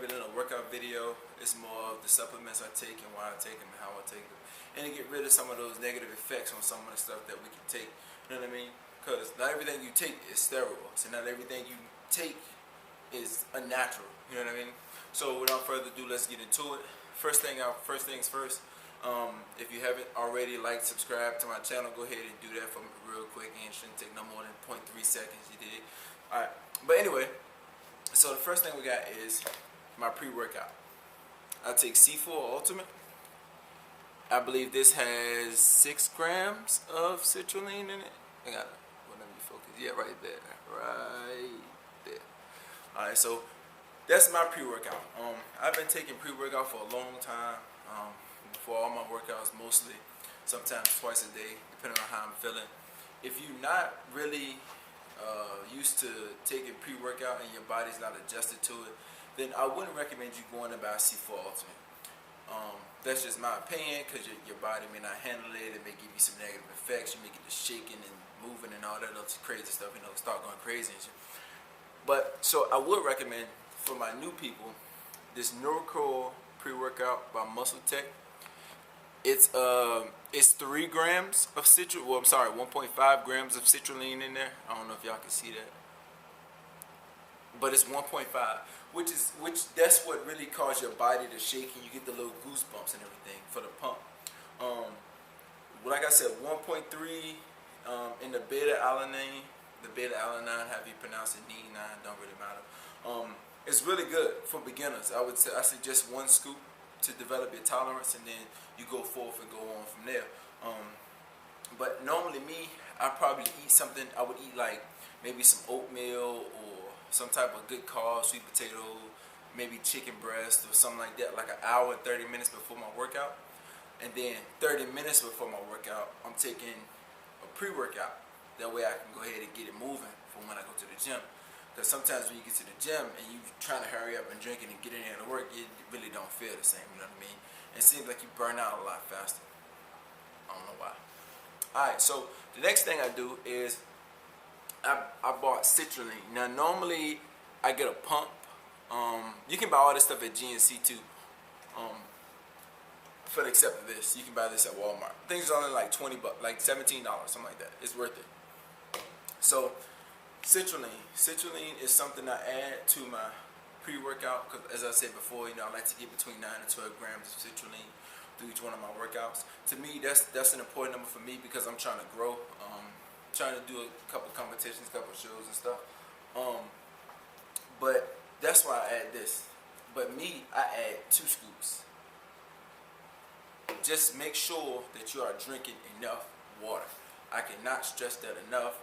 of it in a workout video. It's more of the supplements I take and why I take them and how I take them, and to get rid of some of those negative effects on some of the stuff that we can take. You know what I mean? Because not everything you take is steroids, and not everything you take is unnatural. You know what I mean? So without further ado, let's get into it. First things first. If you haven't already liked, subscribe to my channel, go ahead and do that for me real quick. And it shouldn't take no more than 0.3 seconds. You did. All right. But anyway, so the first thing we got is my pre-workout. I take C4 Ultimate. I believe this has 6 grams of citrulline in it. I got it. Well, let me focus. Yeah, right there. Right there. Alright, so that's my pre-workout. I've been taking pre-workout for a long time. For all my workouts, mostly, sometimes twice a day, depending on how I'm feeling. If you're not really used to taking pre-workout and your body's not adjusted to it, then I wouldn't recommend you going to buy C4 Ultimate. That's just my opinion, because your body may not handle it. It may give you some negative effects. You may get the shaking and moving and all that other crazy stuff, start going crazy and shit. But so I would recommend for my new people this NeuroCore pre-workout by MuscleTech. It's 3 grams of 1.5 grams of citrulline in there. I don't know if y'all can see that, but it's 1.5, which that's what really causes your body to shake, and you get the little goosebumps and everything for the pump. Like I said, 1.3 in the beta-alanine. The beta-alanine, however you pronounce it, D9, don't really matter. It's really good for beginners. I suggest 1 scoop to develop your tolerance, and then you go forth and go on from there. But normally I probably eat something. I would eat like maybe some oatmeal or some type of good carb, sweet potato, maybe chicken breast or something like that, like an hour and 30 minutes before my workout. And then 30 minutes before my workout, I'm taking a pre-workout. That way I can go ahead and get it moving for when I go to the gym. Because sometimes when you get to the gym and you trying to hurry up and drink it and get in there to work, it really don't feel the same, you know what I mean? It seems like you burn out a lot faster. I don't know why. Alright, so the next thing I do is I bought citrulline. Now normally I get a pump. You can buy all this stuff at GNC too. For the except of this, you can buy this at Walmart. Things are only like $20, like $17, something like that. It's worth it. So Citrulline is something I add to my pre-workout, because as I said before, I like to get between 9 and 12 grams of citrulline through each one of my workouts. To me, that's an important number for me, because I'm trying to grow, trying to do a couple competitions, couple shows and stuff. But that's why I add this. But I add 2 scoops. Just make sure that you are drinking enough water. I cannot stress that enough.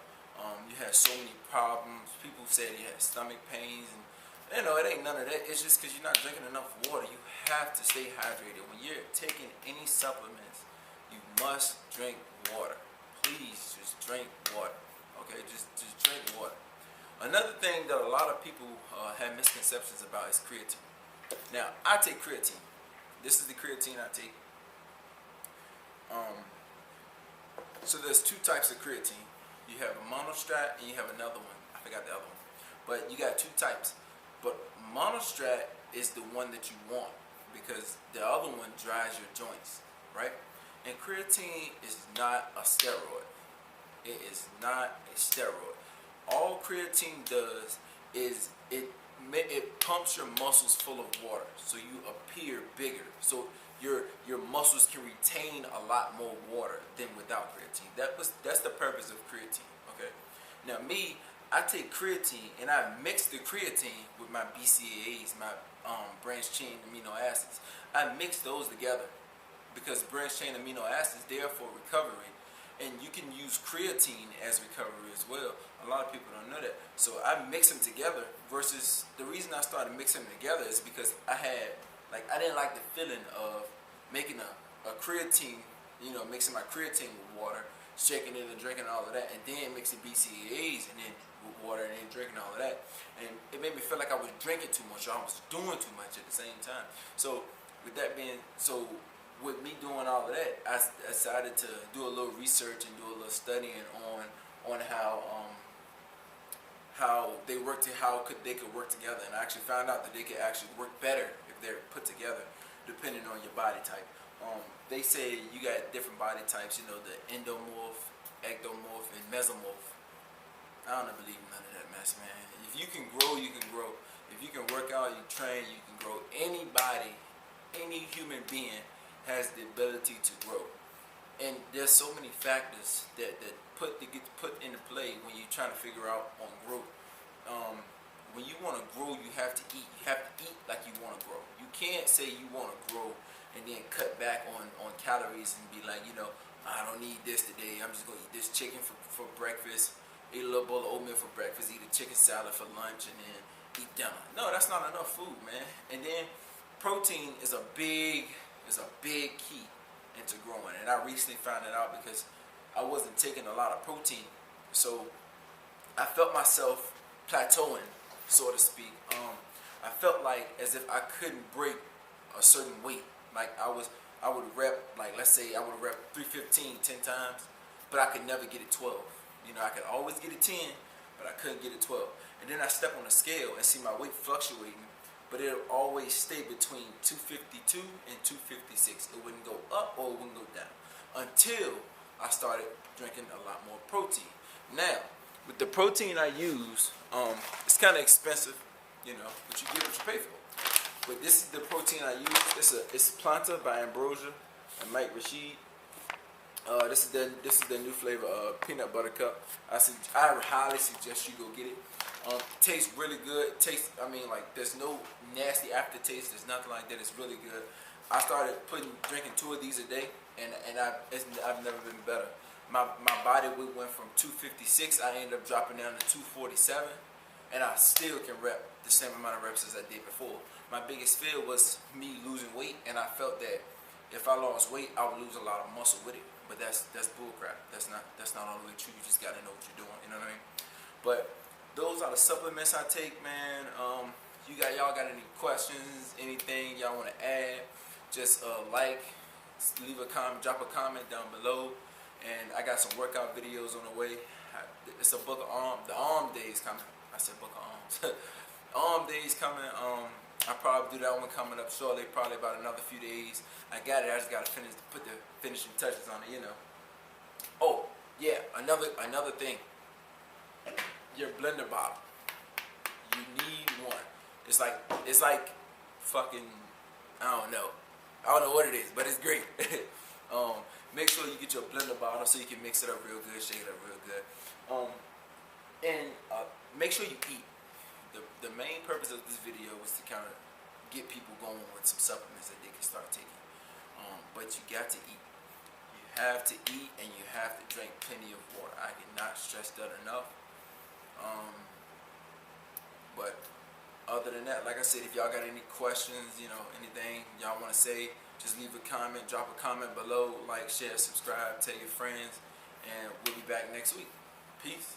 You have so many problems. People say you have stomach pains, and it ain't none of that. It's just because you're not drinking enough water. You have to stay hydrated. When you're taking any supplements, you must drink water. Please just drink water. Okay, just drink water. Another thing that a lot of people have misconceptions about is creatine. Now, I take creatine. This is the creatine I take. So there's 2 types of creatine. You have a monostrat and you have another one. I forgot the other one. But you got 2 types. But monostrat is the one that you want, because the other one dries your joints, right? And creatine is not a steroid. It is not a steroid. All creatine does is it pumps your muscles full of water, so you appear bigger. So your muscles can retain a lot more water than without creatine. That's the purpose of creatine. Okay. Now I take creatine and I mix the creatine with my BCAAs, my branched chain amino acids. I mix those together, because branched chain amino acids, they are for recovery, and you can use creatine as recovery as well. A lot of people don't know that. So I mix them together, versus the reason I started mixing them together is because I didn't like the feeling of making a creatine, mixing my creatine with water, shaking it and drinking all of that, and then mixing BCAAs and then with water and then drinking all of that. And it made me feel like I was drinking too much, or I was doing too much at the same time. So with me doing all of that, I decided to do a little research and do a little studying on how they could work together, and I actually found out that they could actually work better if they're put together, depending on your body type. They say you got different body types, you know, the endomorph, ectomorph, and mesomorph. I don't believe in none of that mess, man. If you can grow, you can grow. If you can work out, you train, you can grow. Anybody, any human being has the ability to grow. And there's so many factors that get put into play when you're trying to figure out on growth. When you want to grow, you have to eat. You have to eat like you want to grow. You can't say you want to grow and then cut back on calories and be like, you know, I don't need this today. I'm just going to eat this chicken for breakfast, eat a little bowl of oatmeal for breakfast, eat a chicken salad for lunch, and then eat dinner. No, that's not enough food, man. And then protein is a big key into growing. And I recently found it out because I wasn't taking a lot of protein. So I felt myself plateauing, so to speak. I felt like as if I couldn't break a certain weight. Like I would rep, like let's say I would rep 315 10 times, but I could never get it 12. You know, I could always get it 10, but I couldn't get it 12. And then I step on the scale and see my weight fluctuating, but it'll always stay between 252 and 256. It wouldn't go up or it wouldn't go down until I started drinking a lot more protein. Now, with the protein I use, it's kind of expensive, you know, but you get what you pay for. But this is the protein I use. It's Planta by Ambrosia and Mike Rashid. This is the new flavor, peanut butter cup. I highly suggest you go get it. It tastes really good. Like there's no nasty aftertaste. There's nothing like that. It's really good. I started drinking 2 of these a day, and I've never been better. My body weight went from 256. I ended up dropping down to 247, and I still can rep the same amount of reps as I did before. My biggest fear was me losing weight, and I felt that if I lost weight, I would lose a lot of muscle with it. But that's bullcrap. That's not all the way true. You just gotta know what you're doing. You know what I mean? But those are the supplements I take, man. Y'all got any questions? Anything y'all want to add? Just leave a comment, drop a comment down below. And I got some workout videos on the way. It's a book of arm. The arm day is coming. I said book of arms. Arm day is coming. I'll probably do that one coming up shortly, probably about another few days. I got it. I just gotta put the finishing touches on it, you know. Oh yeah, another thing. Your blender bottle. You need one. It's like fucking I don't know what it is, but it's great. Make sure you get your blender bottle so you can mix it up real good, shake it up real good. And make sure you eat. The main purpose of this video was to kind of get people going with some supplements that they can start taking. But you got to eat. You have to eat, and you have to drink plenty of water. I cannot stress that enough. But other than that, like I said, if y'all got any questions, you know, anything y'all want to say, just leave a comment, drop a comment below, like, share, subscribe, tell your friends, and we'll be back next week. Peace.